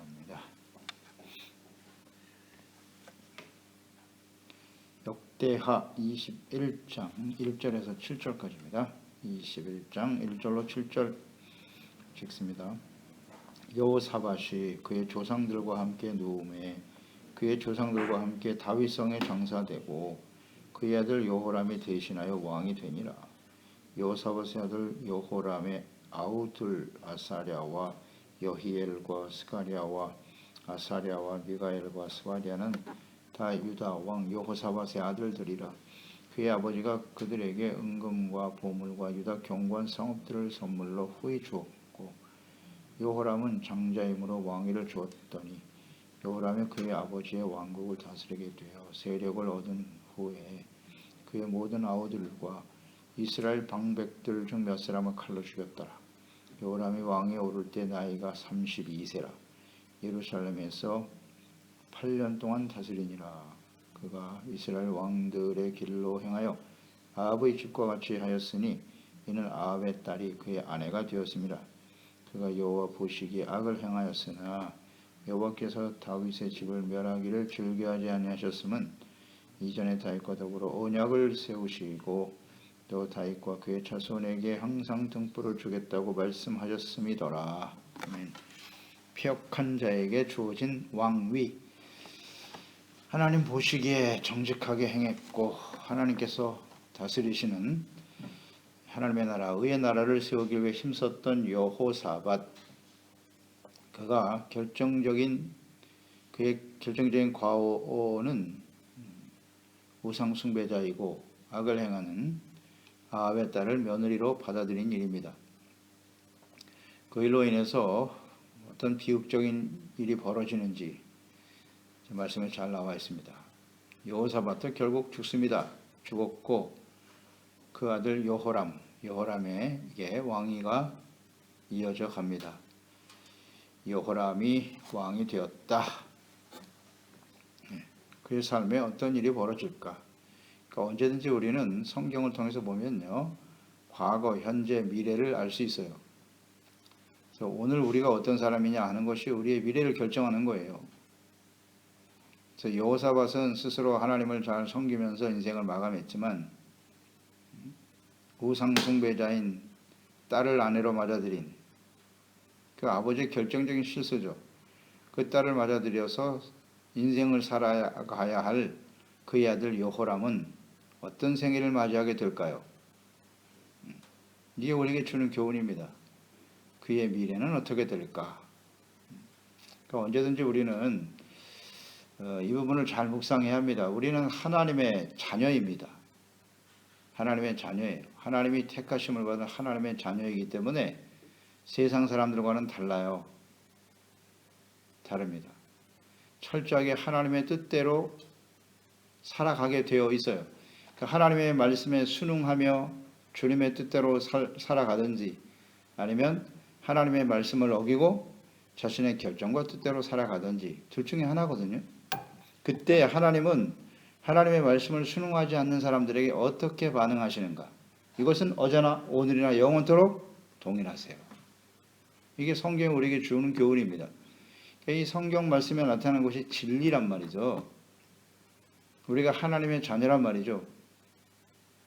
바랍니다. 역대하 21장 1절에서 7절까지입니다. 21장 1절로 7절 읽습니다. 여호사밧이 그의 조상들과 함께 누움에 그의 조상들과 함께 다윗성에 장사되고 그의 아들 여호람이 대신하여 왕이 되니라. 여호사밧의 아들 여호람의 아우들 아사랴와 여히엘과 스가랴와 아사랴와 미가엘과 스바랴는 다 유다 왕 여호사밧의 아들들이라. 그의 아버지가 그들에게 은금과 보물과 유다 경관 성읍들을 선물로 후히 주었고 여호람은 장자임으로 왕위를 주었더니 여호람이 그의 아버지의 왕국을 다스리게 되어 세력을 얻은 후에 그의 모든 아우들과 이스라엘 방백들 중 몇 사람을 칼로 죽였더라. 여호람이 왕에 오를 때 나이가 32세라. 예루살렘에서 8년 동안 다스리니라. 그가 이스라엘 왕들의 길로 행하여 아합의 집과 같이 하였으니 이는 아합의 딸이 그의 아내가 되었습니다. 그가 여호와 보시기에 악을 행하였으나 여호와께서 다윗의 집을 멸하기를 즐겨하지 아니하셨음은 이전에 다윗과 더불어 언약을 세우시고 또 다윗과 그의 자손에게 항상 등불을 주겠다고 말씀하셨음이더라. 아멘. 패역한 자에게 주어진 왕위. 하나님 보시기에 정직하게 행했고 하나님께서 다스리시는 하나님의 나라, 의의 나라를 세우기 위해 힘썼던 여호사밧, 그의 결정적인 과오는 우상 숭배자이고 악을 행하는 아합의 딸을 며느리로 받아들인 일입니다. 그 일로 인해서 어떤 비극적인 일이 벌어지는지 말씀에 잘 나와 있습니다. 여호사밧도 결국 죽습니다. 죽었고 그 아들 여호람에게 왕위가 이어져 갑니다. 여호람이 왕이 되었다. 그의 삶에 어떤 일이 벌어질까? 그러니까 언제든지 우리는 성경을 통해서 보면요, 과거, 현재, 미래를 알 수 있어요. 그래서 오늘 우리가 어떤 사람이냐 하는 것이 우리의 미래를 결정하는 거예요. 그래서 여호사밧은 스스로 하나님을 잘 섬기면서 인생을 마감했지만 우상 숭배자인 딸을 아내로 맞아들인 그 아버지의 결정적인 실수죠. 그 딸을 맞아들여서 인생을 살아가야 할 그의 아들 여호람은 어떤 생애를 맞이하게 될까요? 이게 우리에게 주는 교훈입니다. 그의 미래는 어떻게 될까? 그러니까 언제든지 우리는 이 부분을 잘 묵상해야 합니다. 우리는 하나님의 자녀입니다. 하나님의 자녀예요. 하나님이 택하심을 받은 하나님의 자녀이기 때문에 세상 사람들과는 달라요. 다릅니다. 철저하게 하나님의 뜻대로 살아가게 되어 있어요. 그러니까 하나님의 말씀에 순응하며 주님의 뜻대로 살아가든지 아니면 하나님의 말씀을 어기고 자신의 결정과 뜻대로 살아가든지 둘 중에 하나거든요. 그때 하나님은 하나님의 말씀을 순응하지 않는 사람들에게 어떻게 반응하시는가? 이것은 어제나 오늘이나 영원토록 동일하세요. 이게 성경이 우리에게 주는 교훈입니다. 이 성경 말씀에 나타나는 것이 진리란 말이죠. 우리가 하나님의 자녀란 말이죠.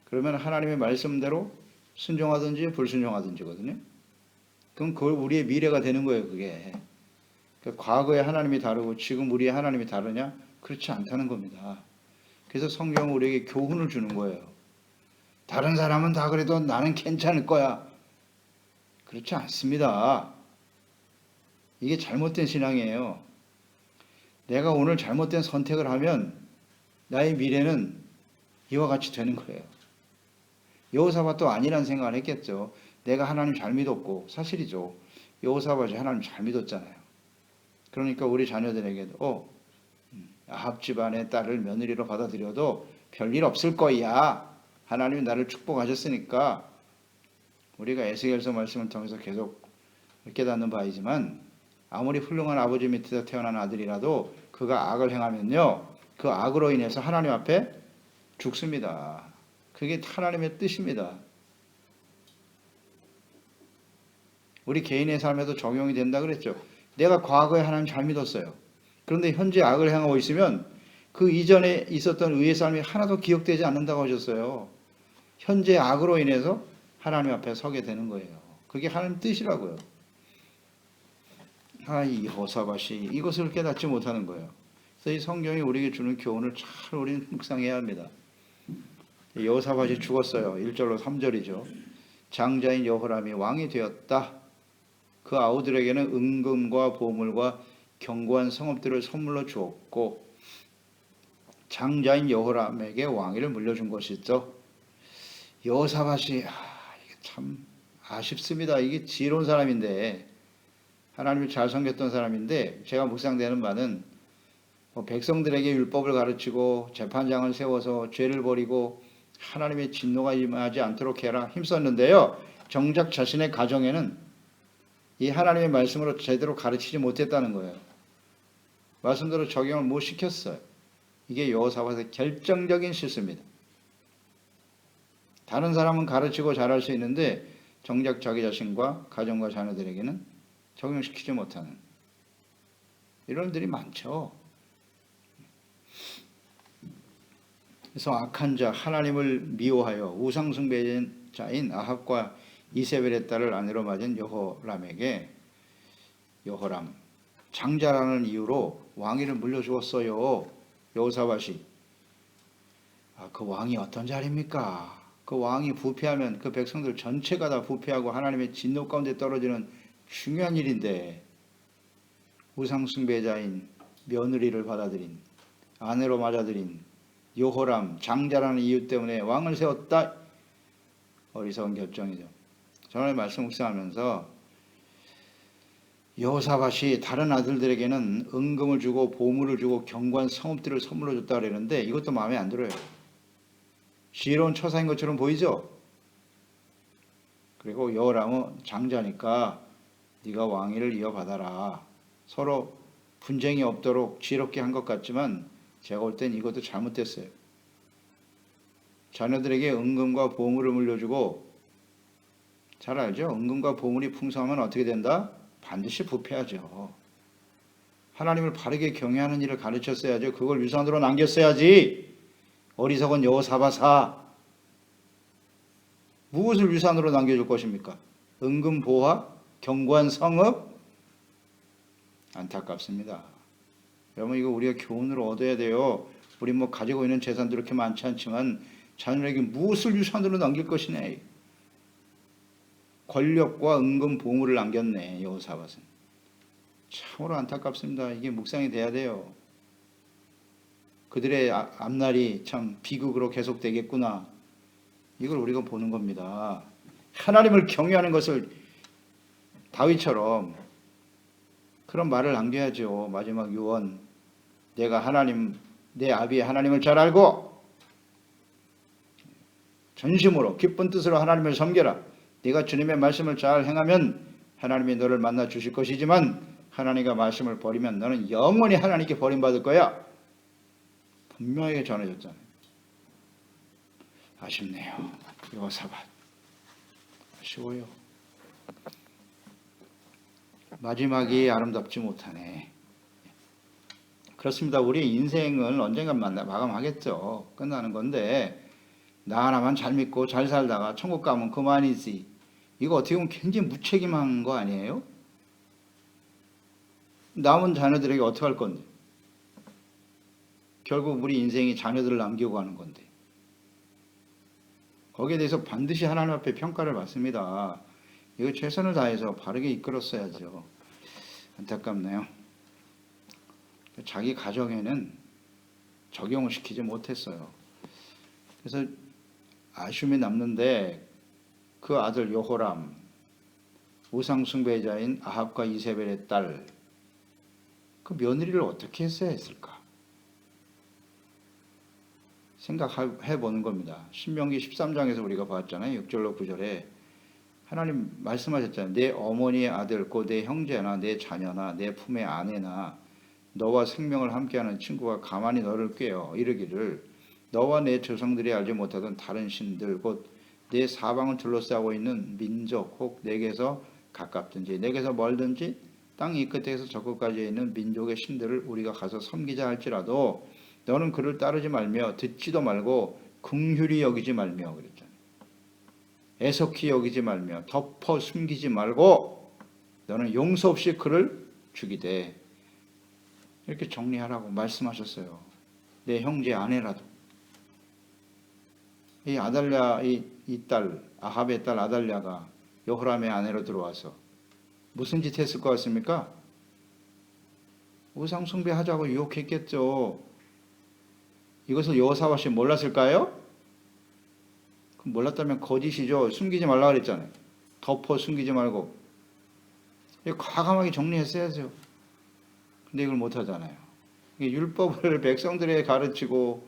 그러면 하나님의 말씀대로 순종하든지 불순종하든지거든요. 그럼 그걸 우리의 미래가 되는 거예요, 그게. 그러니까 과거에 하나님이 다르고 지금 우리의 하나님이 다르냐? 그렇지 않다는 겁니다. 그래서 성경은 우리에게 교훈을 주는 거예요. 다른 사람은 다 그래도 나는 괜찮을 거야. 그렇지 않습니다. 이게 잘못된 신앙이에요. 내가 오늘 잘못된 선택을 하면 나의 미래는 이와 같이 되는 거예요. 여호사밧도 아니란 생각을 했겠죠. 내가 하나님 잘 믿었고, 사실이죠. 여호사밧이 하나님 잘 믿었잖아요. 그러니까 우리 자녀들에게도 아합 집안의 딸을 며느리로 받아들여도 별일 없을 거야. 하나님이 나를 축복하셨으니까. 우리가 에스겔서 말씀을 통해서 계속 깨닫는 바이지만 아무리 훌륭한 아버지 밑에서 태어난 아들이라도 그가 악을 행하면요, 그 악으로 인해서 하나님 앞에 죽습니다. 그게 하나님의 뜻입니다. 우리 개인의 삶에도 적용이 된다 그랬죠. 내가 과거에 하나님 잘 믿었어요. 그런데 현재 악을 행하고 있으면 그 이전에 있었던 의의 삶이 하나도 기억되지 않는다고 하셨어요. 현재 악으로 인해서 하나님 앞에 서게 되는 거예요. 그게 하나님 뜻이라고요. 이 여호사밧이 이것을 깨닫지 못하는 거예요. 그래서 이 성경이 우리에게 주는 교훈을 잘 우리는 묵상해야 합니다. 여호사밧이 죽었어요. 1절로 3절이죠. 장자인 여호람이 왕이 되었다. 그 아우들에게는 은금과 보물과 견고한 성읍들을 선물로 주었고 장자인 여호람에게 왕위를 물려준 것이죠. 여호사밧이 이게 참 아쉽습니다. 이게 지혜로운 사람인데 하나님을 잘 섬겼던 사람인데 제가 묵상되는 바는 백성들에게 율법을 가르치고 재판장을 세워서 죄를 버리고 하나님의 진노가 임하지 않도록 해라 힘썼는데요. 정작 자신의 가정에는 이 하나님의 말씀으로 제대로 가르치지 못했다는 거예요. 말씀대로 적용을 못 시켰어요. 이게 여호사밧의 결정적인 실수입니다. 다른 사람은 가르치고 잘할 수 있는데 정작 자기 자신과 가정과 자녀들에게는 적용시키지 못하는 이런 일들이 많죠. 그래서 악한 자 하나님을 미워하여 우상숭배자인 아합과 이세벨의 딸을 아내로 맞은 여호람 장자라는 이유로 왕위를 물려주었어요. 여호사밧이. 그 왕이 어떤 자리입니까? 그 왕이 부패하면 그 백성들 전체가 다 부패하고 하나님의 진노 가운데 떨어지는 중요한 일인데 우상숭배자인 며느리를 받아들인 아내로 맞아들인 여호람 장자라는 이유 때문에 왕을 세웠다. 어리석은 결정이죠. 저는 말씀 묵상하면서 여호사밧이 다른 아들들에게는 은금을 주고 보물을 주고 견고한 성읍들을 선물로 줬다 그랬는데 이것도 마음에 안 들어요. 지혜로운 처사인 것처럼 보이죠. 그리고 여호람은 장자니까 네가 왕위를 이어받아라. 서로 분쟁이 없도록 지혜롭게 한 것 같지만 제가 볼 땐 이것도 잘못됐어요. 자녀들에게 은금과 보물을 물려주고 잘 알죠? 은금과 보물이 풍성하면 어떻게 된다? 반드시 부패하죠. 하나님을 바르게 경외하는 일을 가르쳤어야죠. 그걸 유산으로 남겼어야지. 어리석은 여호사밧아. 무엇을 유산으로 남겨줄 것입니까? 은금 보화? 견고한 성읍? 안타깝습니다. 여러분 이거 우리가 교훈으로 얻어야 돼요. 우리 가지고 있는 재산도 그렇게 많지 않지만 자녀에게 무엇을 유산으로 남길 것이네. 권력과 은금 보물을 남겼네. 여호사밧은. 참으로 안타깝습니다. 이게 묵상이 돼야 돼요. 그들의 앞날이 참 비극으로 계속되겠구나. 이걸 우리가 보는 겁니다. 하나님을 경외하는 것을 다윗처럼 그런 말을 남겨야죠. 마지막 유언. 내가 하나님, 내 아비의 하나님을 잘 알고 전심으로 기쁜 뜻으로 하나님을 섬겨라. 네가 주님의 말씀을 잘 행하면 하나님이 너를 만나 주실 것이지만 하나님과 말씀을 버리면 너는 영원히 하나님께 버림받을 거야. 분명하게 전해줬잖아요. 아쉽네요. 여호사밧. 아쉬워요. 마지막이 아름답지 못하네. 그렇습니다. 우리 인생을 언젠가 마감하겠죠. 끝나는 건데 나 하나만 잘 믿고 잘 살다가 천국 가면 그만이지. 이거 어떻게 보면 굉장히 무책임한 거 아니에요? 남은 자녀들에게 어떻게 할 건데? 결국 우리 인생이 자녀들을 남기고 가는 건데. 거기에 대해서 반드시 하나님 앞에 평가를 받습니다. 이거 최선을 다해서 바르게 이끌었어야죠. 안타깝네요. 자기 가정에는 적용을 시키지 못했어요. 그래서 아쉬움이 남는데 그 아들 여호람, 우상숭배자인 아합과 이세벨의 딸, 그 며느리를 어떻게 했어야 했을까? 생각해 보는 겁니다. 신명기 13장에서 우리가 봤잖아요. 6절로 9절에 하나님 말씀하셨잖아요. 내 어머니의 아들, 곧 내 형제나 내 자녀나 내 품의 아내나 너와 생명을 함께하는 친구가 가만히 너를 꾀어 이르기를 너와 내 조상들이 알지 못하던 다른 신들 곧 내 사방을 둘러싸고 있는 민족 혹 내게서 가깝든지 내게서 멀든지 땅 이 끝에서 저 끝까지 있는 민족의 신들을 우리가 가서 섬기자 할지라도 너는 그를 따르지 말며 듣지도 말고 긍휼히 여기지 말며 그랬잖아요. 애석히 여기지 말며 덮어 숨기지 말고 너는 용서 없이 그를 죽이되 이렇게 정리하라고 말씀하셨어요. 내 형제 아내라도. 이 아달랴 이 딸 아합의 딸 아달랴가 여호람의 아내로 들어와서 무슨 짓 했을 것 같습니까? 우상 숭배하자고 유혹했겠죠. 이것을 여호사밧이 몰랐을까요? 그럼 몰랐다면 거짓이죠. 숨기지 말라 그랬잖아요. 덮어 숨기지 말고. 과감하게 정리했어야죠. 근데 이걸 못하잖아요. 율법을 백성들에게 가르치고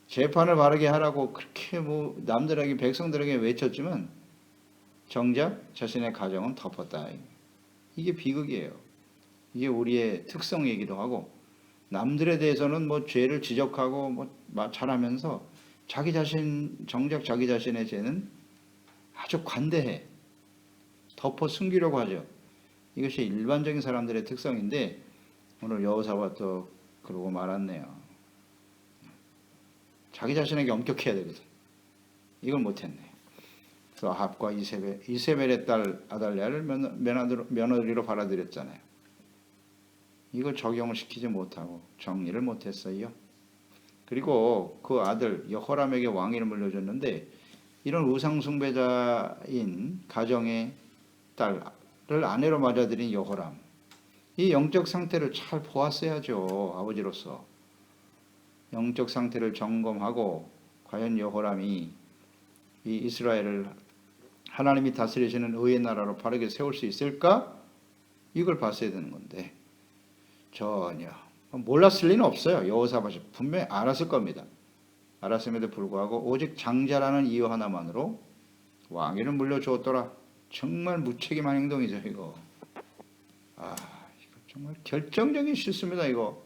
재판을 바르게 하라고 그렇게 뭐 남들에게 백성들에게 외쳤지만 정작 자신의 가정은 덮었다. 이게 비극이에요. 이게 우리의 특성이기도 하고 남들에 대해서는 뭐 죄를 지적하고 뭐 잘하면서 자기 자신 정작 자기 자신의 죄는 아주 관대해 덮어 숨기려고 하죠. 이것이 일반적인 사람들의 특성인데 오늘 여호사밧도 그러고 말았네요. 자기 자신에게 엄격해야 되거든. 이걸 못했네. 그래서 아합과 이세벨의 딸 아달랴를 며느리로 받아들였잖아요. 이걸 적용을 시키지 못하고 정리를 못했어요. 그리고 그 아들 여호람에게 왕위를 물려줬는데 이런 우상숭배자인 가정의 딸을 아내로 맞아들인 여호람, 이 영적 상태를 잘 보았어야죠. 아버지로서 영적 상태를 점검하고 과연 여호람이 이 이스라엘을 하나님이 다스리시는 의의 나라로 바르게 세울 수 있을까? 이걸 봤어야 되는 건데 전혀 몰랐을 리는 없어요. 여호사밧이 분명히 알았을 겁니다. 알았음에도 불구하고 오직 장자라는 이유 하나만으로 왕위를 물려주었더라. 정말 무책임한 행동이죠. 이거 이거 정말 결정적인 실수입니다. 이거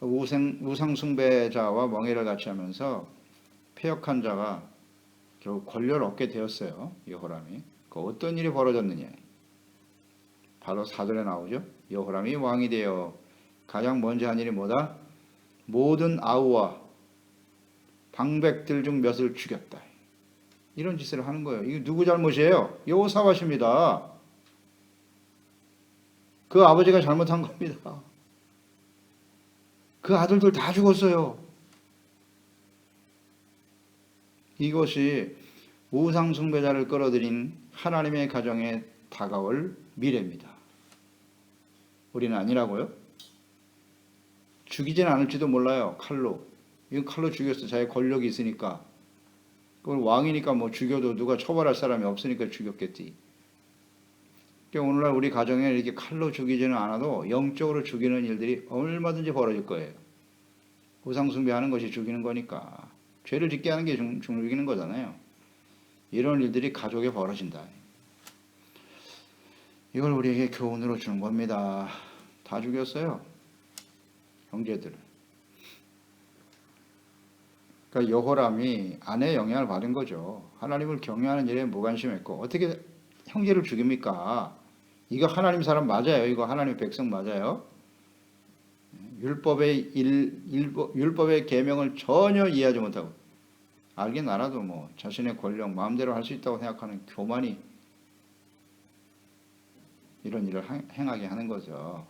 우상숭배자와 멍해를 같이 하면서 패역한 자가 결국 권력을 얻게 되었어요. 여호람이. 그 어떤 일이 벌어졌느냐. 바로 4절에 나오죠. 여호람이 왕이 되어 가장 먼저 한 일이 뭐다? 모든 아우와 방백들 중 몇을 죽였다. 이런 짓을 하는 거예요. 이게 누구 잘못이에요? 여호사밧입니다. 그 아버지가 잘못한 겁니다. 그 아들들 다 죽었어요. 이것이 우상숭배자를 끌어들인 하나님의 가정에 다가올 미래입니다. 우리는 아니라고요? 죽이진 않을지도 몰라요. 칼로. 이건 칼로 죽였어. 자기 권력이 있으니까. 그걸 왕이니까 뭐 죽여도 누가 처벌할 사람이 없으니까 죽였겠지. 그러니까 오늘날 우리 가정에 이렇게 칼로 죽이지는 않아도 영적으로 죽이는 일들이 얼마든지 벌어질 거예요. 우상숭배하는 것이 죽이는 거니까. 죄를 짓게 하는 게 죽이는 거잖아요. 이런 일들이 가족에 벌어진다. 이걸 우리에게 교훈으로 주는 겁니다. 다 죽였어요. 형제들을. 그러니까 여호람이 아내의 영향을 받은 거죠. 하나님을 경외하는 일에 무관심했고 어떻게 형제를 죽입니까? 이거 하나님 사람 맞아요. 이거 하나님 백성 맞아요. 율법의 계명을 전혀 이해하지 못하고 알긴 알아도 뭐 자신의 권력 마음대로 할 수 있다고 생각하는 교만이 이런 일을 행하게 하는 거죠.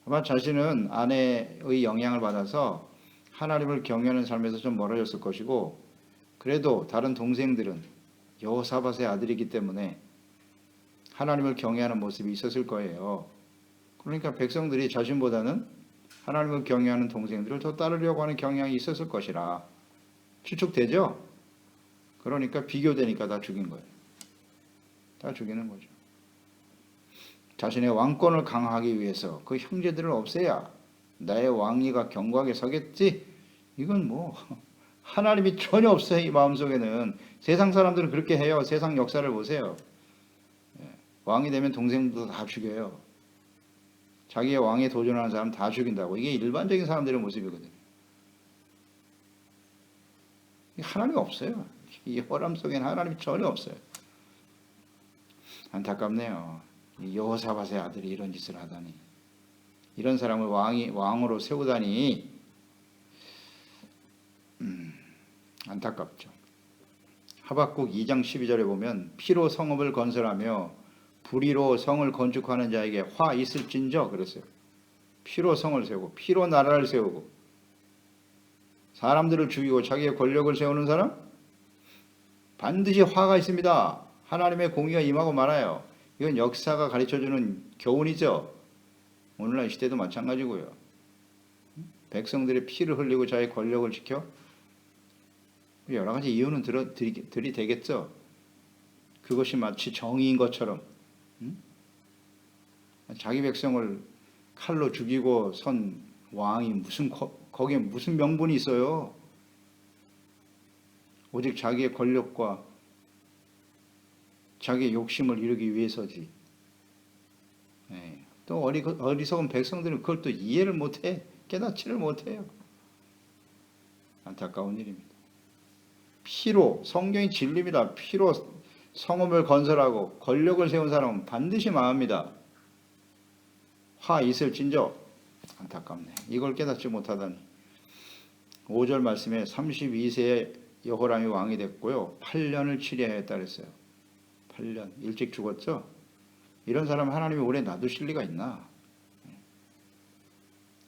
아마 자신은 아내의 영향을 받아서 하나님을 경외하는 삶에서 좀 멀어졌을 것이고 그래도 다른 동생들은 여호사밧의 아들이기 때문에 하나님을 경외하는 모습이 있었을 거예요. 그러니까 백성들이 자신보다는 하나님을 경외하는 동생들을 더 따르려고 하는 경향이 있었을 것이라 추측되죠? 그러니까 비교되니까 다 죽인 거예요. 다 죽이는 거죠. 자신의 왕권을 강화하기 위해서 그 형제들을 없애야 나의 왕위가 견고하게 서겠지? 이건 뭐 하나님이 전혀 없어요. 이 마음속에는. 세상 사람들은 그렇게 해요. 세상 역사를 보세요. 왕이 되면 동생도 다 죽여요. 자기의 왕에 도전하는 사람 다 죽인다고. 이게 일반적인 사람들의 모습이거든요. 하나님이 없어요. 이 여호람 속에는 하나님이 전혀 없어요. 안타깝네요. 이 여호사밧의 아들이 이런 짓을 하다니, 이런 사람을 왕으로 세우다니 안타깝죠. 하박국 2장 12절에 보면 피로 성읍을 건설하며 불의로 성을 건축하는 자에게 화 있을진저 그랬어요. 피로 성을 세우고 피로 나라를 세우고 사람들을 죽이고 자기의 권력을 세우는 사람 반드시 화가 있습니다. 하나님의 공의가 임하고 말아요. 이건 역사가 가르쳐주는 교훈이죠. 오늘날 시대도 마찬가지고요. 백성들의 피를 흘리고 자기 권력을 지켜 여러 가지 이유는 들이대겠죠. 그것이 마치 정의인 것처럼 자기 백성을 칼로 죽이고 선 왕이 무슨 거기에 무슨 명분이 있어요. 오직 자기의 권력과 자기의 욕심을 이루기 위해서지. 또 어리석은 백성들은 그걸 또 이해를 못해. 깨닫지를 못해요. 안타까운 일입니다. 피로, 성경이 진리입니다. 피로 성읍을 건설하고 권력을 세운 사람은 반드시 망합니다. 화 있을진저. 안타깝네. 이걸 깨닫지 못하다니. 5절 말씀에 32세에 여호람이 왕이 됐고요. 8년을 치리하였다 그랬어요. 8년. 일찍 죽었죠? 이런 사람 하나님이 오래 놔두실 리가 있나?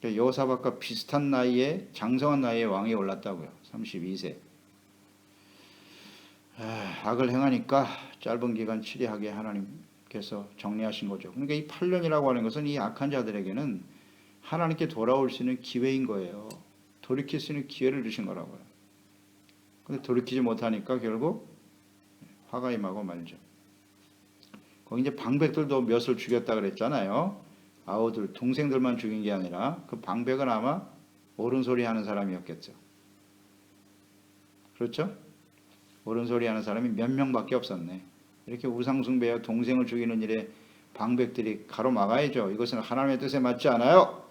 여호사밧과 비슷한 나이에 장성한 나이에 왕이 올랐다고요. 32세. 악을 행하니까 짧은 기간 치리하게 하나님께서 정리하신 거죠. 그러니까 이 8년이라고 하는 것은 이 악한 자들에게는 하나님께 돌아올 수 있는 기회인 거예요. 돌이킬 수 있는 기회를 주신 거라고요. 근데 돌이키지 못하니까 결국 화가 임하고 말죠. 거기 이제 방백들도 몇을 죽였다 그랬잖아요. 아우들, 동생들만 죽인 게 아니라 그 방백은 아마 옳은 소리 하는 사람이었겠죠. 그렇죠? 옳은 소리 하는 사람이 몇 명밖에 없었네. 이렇게 우상숭배와 동생을 죽이는 일에 방백들이 가로막아야죠. 이것은 하나님의 뜻에 맞지 않아요.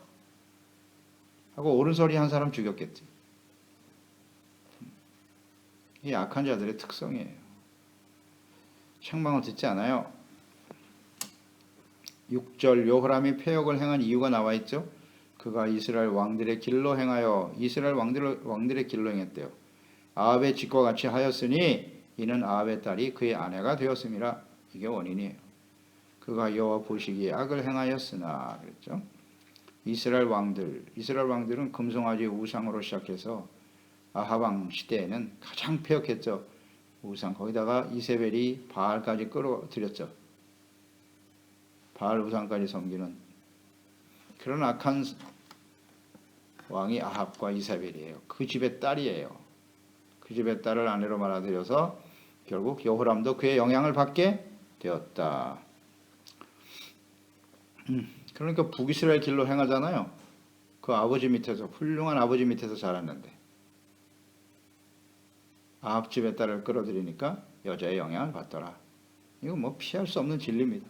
하고 옳은 소리 한 사람 죽였겠지. 이 악한 자들의 특성이에요. 책망을 듣지 않아요. 6절 여호람이 패역을 행한 이유가 나와 있죠. 그가 이스라엘 왕들의 길로 행하여 이스라엘 왕들의 길로 행했대요. 아합의 집과 같이 하였으니 이는 아합의 딸이 그의 아내가 되었음이라. 이게 원인이에요. 그가 여호와 보시기에 악을 행하였으나 그랬죠. 이스라엘 왕들은 금송아지 우상으로 시작해서 아합 왕 시대에는 가장 패역했죠. 우상. 거기다가 이세벨이 바알까지 끌어들였죠. 바알 우상까지 섬기는 그런 악한 왕이 아합과 이세벨이에요. 그 집의 딸이에요. 그 집의 딸을 아내로 말아들여서 결국 여호람도 그의 영향을 받게 되었다. 그러니까 북이스라엘 길로 행하잖아요. 그 아버지 밑에서 훌륭한 아버지 밑에서 자랐는데 아합 집의 딸을 끌어들이니까 여자의 영향을 받더라. 이거 뭐 피할 수 없는 진리입니다.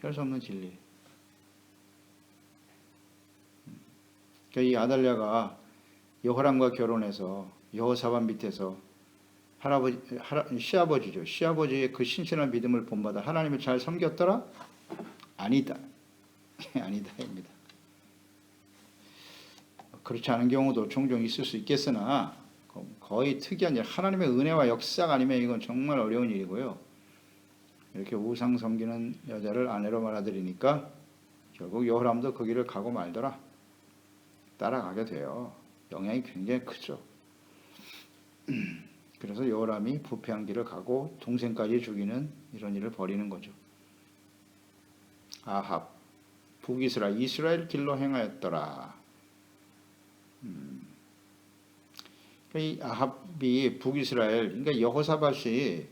피할 수 없는 진리. 그러니까 이 아달랴가 여호람과 결혼해서 여호사밧 밑에서 시아버지죠. 시아버지의 그 신실한 믿음을 본받아 하나님을 잘 섬겼더라? 아니다. 아니다입니다. 그렇지 않은 경우도 종종 있을 수 있겠으나 거의 특이한 일, 하나님의 은혜와 역사가 아니면 이건 정말 어려운 일이고요. 이렇게 우상 섬기는 여자를 아내로 말아들이니까 결국 여호람도 그 길을 가고 말더라. 따라가게 돼요. 영향이 굉장히 크죠. 그래서 여호람이 부패한 길을 가고 동생까지 죽이는 이런 일을 벌이는 거죠. 아합, 북이스라엘, 이스라엘 길로 행하였더라. 이 아합이 북이스라엘, 그러니까 여호사밧이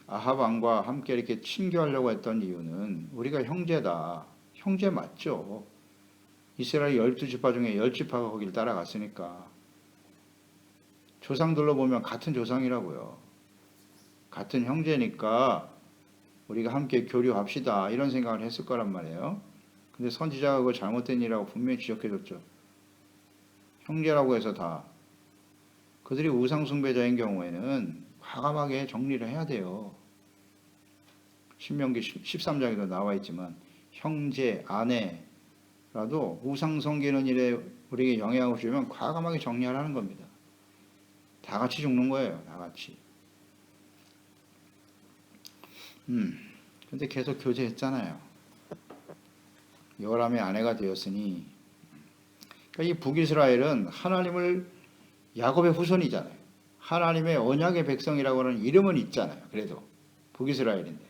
아합 왕과 함께 이렇게 친교하려고 했던 이유는 우리가 형제다. 형제 맞죠. 이스라엘 12지파 중에 10지파가 거기를 따라갔으니까. 조상들로 보면 같은 조상이라고요. 같은 형제니까 우리가 함께 교류합시다. 이런 생각을 했을 거란 말이에요. 근데 선지자가 그거 잘못된 일이라고 분명히 지적해줬죠. 형제라고 해서 다. 그들이 우상숭배자인 경우에는 과감하게 정리를 해야 돼요. 신명기 13장에도 나와 있지만 형제, 아내라도 우상 섬기는 일에 우리에게 영향을 주면 과감하게 정리하라는 겁니다. 다 같이 죽는 거예요. 다 같이. 근데 계속 교제했잖아요. 요람의 아내가 되었으니. 그러니까 이 북이스라엘은 하나님을 야곱의 후손이잖아요. 하나님의 언약의 백성이라고 하는 이름은 있잖아요. 그래도 북이스라엘인데.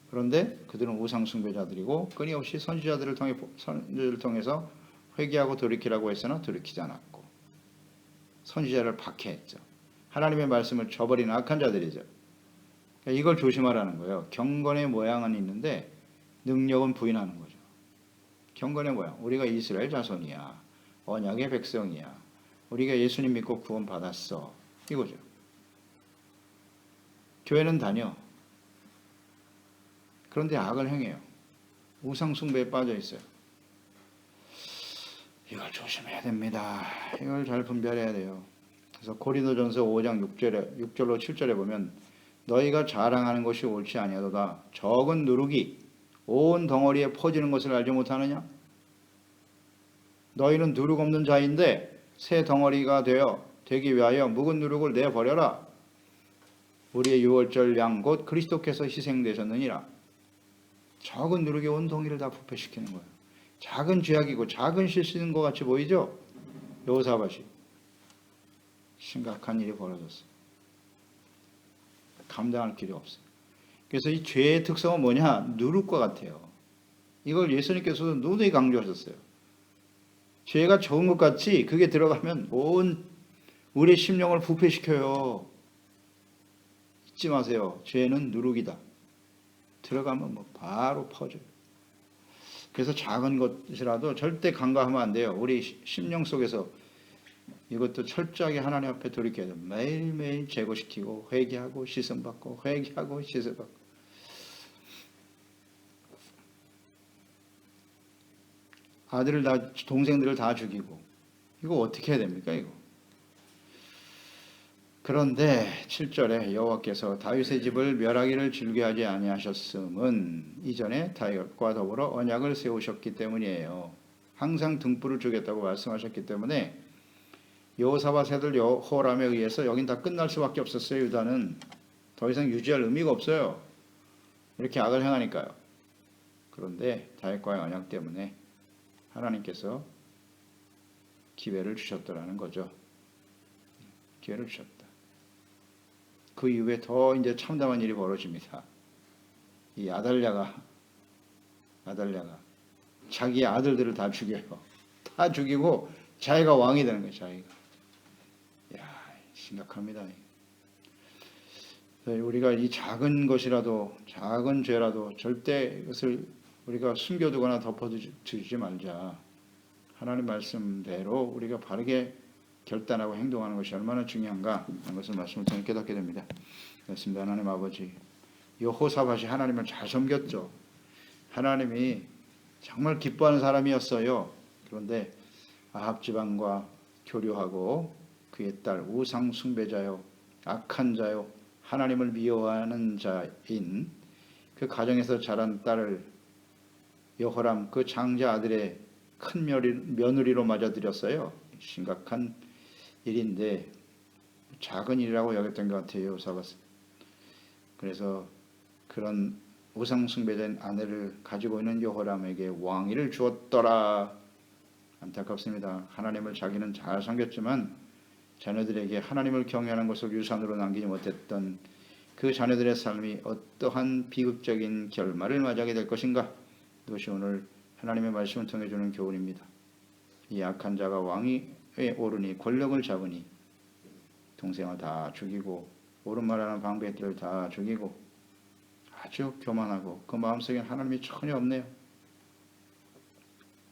그런데 그들은 우상 숭배자들이고 끊임없이 선지자들을 통해서 회개하고 돌이키라고 했으나 돌이키지 않았고 선지자를 박해했죠. 하나님의 말씀을 저버리는 악한 자들이죠. 그러니까 이걸 조심하라는 거예요. 경건의 모양은 있는데 능력은 부인하는 거죠. 경건의 모양. 우리가 이스라엘 자손이야. 언약의 백성이야. 우리가 예수님 믿고 구원 받았어. 이거죠. 교회는 다녀. 그런데 악을 행해요. 우상 숭배에 빠져 있어요. 이걸 조심해야 됩니다. 이걸 잘 분별해야 돼요. 그래서 고린도전서 5장 6절로 7절에 보면 너희가 자랑하는 것이 옳지 아니하도다. 적은 누룩이 온 덩어리에 퍼지는 것을 알지 못하느냐? 너희는 누룩 없는 자인데 새 덩어리가 되기 위하여 묵은 누룩을 내버려라. 우리의 유월절 양 곧 그리스도께서 희생되셨느니라. 적은 누룩이 온 덩이를 다 부패시키는 거예요. 작은 죄악이고 작은 실수인 것 같이 보이죠? 여호사밧이 심각한 일이 벌어졌어요. 감당할 길이 없어요. 그래서 이 죄의 특성은 뭐냐? 누룩과 같아요. 이걸 예수님께서도 누누이 강조하셨어요. 죄가 좋은 것 같이 그게 들어가면 온 우리의 심령을 부패시켜요. 잊지 마세요. 죄는 누룩이다. 들어가면 뭐 바로 퍼져요. 그래서 작은 것이라도 절대 간과하면 안 돼요. 우리 심령 속에서 이것도 철저하게 하나님 앞에 돌이켜야 돼요. 매일매일 제거시키고 회개하고 씻음받고 회개하고 씻음받고. 동생들을 다 죽이고. 이거 어떻게 해야 됩니까, 이거? 그런데 7절에 여호와께서 다윗의 집을 멸하기를 즐겨하지 아니하셨음은 이전에 다윗과 더불어 언약을 세우셨기 때문이에요. 항상 등불을 주겠다고 말씀하셨기 때문에 여호사밧 애들 여호람에 의해서 여긴 다 끝날 수밖에 없었어요. 유다는 더 이상 유지할 의미가 없어요. 이렇게 악을 행하니까요. 그런데 다윗과의 언약 때문에 하나님께서 기회를 주셨더라는 거죠. 기회를 주셨다. 그 이후에 더 이제 참담한 일이 벌어집니다. 이 아달랴가 자기 아들들을 다 죽여요. 다 죽이고 자기가 왕이 되는 거예요. 자기가. 야, 심각합니다. 우리가 이 작은 것이라도 작은 죄라도 절대 이것을 우리가 숨겨두거나 덮어두지 말자. 하나님 말씀대로 우리가 바르게 결단하고 행동하는 것이 얼마나 중요한가 하는 것을 말씀을 통해 깨닫게 됩니다. 그렇습니다. 하나님 아버지, 여호사밧이 하나님을 잘 섬겼죠. 하나님이 정말 기뻐하는 사람이었어요. 그런데 아합 지방과 교류하고 그의 딸 우상 숭배자요, 악한 자요, 하나님을 미워하는 자인 그 가정에서 자란 딸을 여호람 그 장자 아들의 큰 며느리로 맞아들였어요. 심각한 일인데 작은 일이라고 여겼던 것 같아요. 여호사밧은. 그래서 그런 우상 숭배된 아내를 가지고 있는 여호람에게 왕위를 주었더라. 안타깝습니다. 하나님을 자기는 잘 섬겼지만 자녀들에게 하나님을 경외하는 것을 유산으로 남기지 못했던 그 자녀들의 삶이 어떠한 비극적인 결말을 맞이하게 될 것인가? 이것이 오늘 하나님의 말씀을 통해 주는 교훈입니다. 이 악한 자가 왕위에 오르니 권력을 잡으니 동생을 다 죽이고 옳은 말하는 방백들을 다 죽이고 아주 교만하고 그 마음속에 하나님이 전혀 없네요.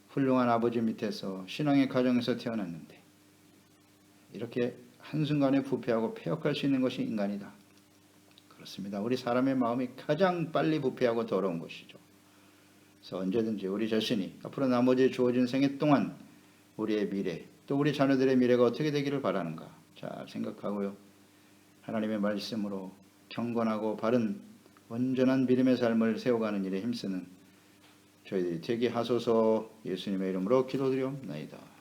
훌륭한 아버지 밑에서 신앙의 가정에서 태어났는데 이렇게 한순간에 부패하고 폐역할 수 있는 것이 인간이다. 그렇습니다. 우리 사람의 마음이 가장 빨리 부패하고 더러운 것이죠. 그래서 언제든지 우리 자신이 앞으로 나머지 주어진 생애 동안 우리의 미래 또 우리 자녀들의 미래가 어떻게 되기를 바라는가 잘 생각하고요. 하나님의 말씀으로 경건하고 바른 온전한 믿음의 삶을 세워가는 일에 힘쓰는 저희들이 되게 하소서. 예수님의 이름으로 기도드리옵나이다.